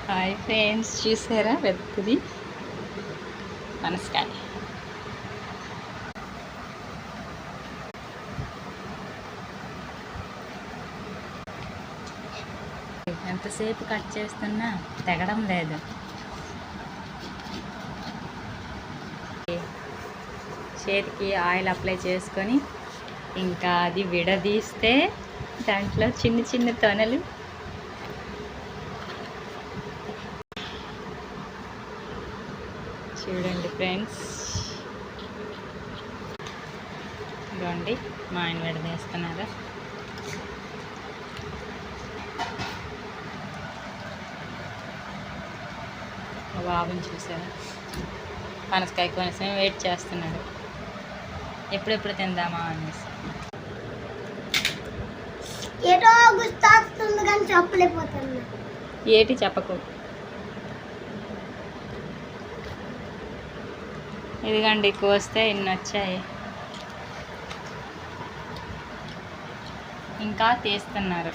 Hi friends, చూసారా పెద్దది పనసకాయ. ఎంతసేపు కట్ చేస్తున్నా తెగడం లేదు. చేతికి ఆయిల్ అప్లై చేసుకొని ఇంకా అది విడదీస్తే దాంట్లో చిన్న చిన్న తొనలు. చూడండి ఫ్రెండ్స్, ఇదిగోండి మా ఆయన విడదీస్తున్నారు. మా బాబుని చూసారా, పనసకాయ కోసం వెయిట్ చేస్తున్నాడు, ఎప్పుడెప్పుడు తిందామా అనేసి. ఏటో గుర్తొస్తుంది కానీ చెప్పలేకపోతున్నా. ఏటి చెప్పకు. ఇదిగండి కోస్తే ఇన్ని వచ్చాయి, ఇంకా తీస్తున్నారు.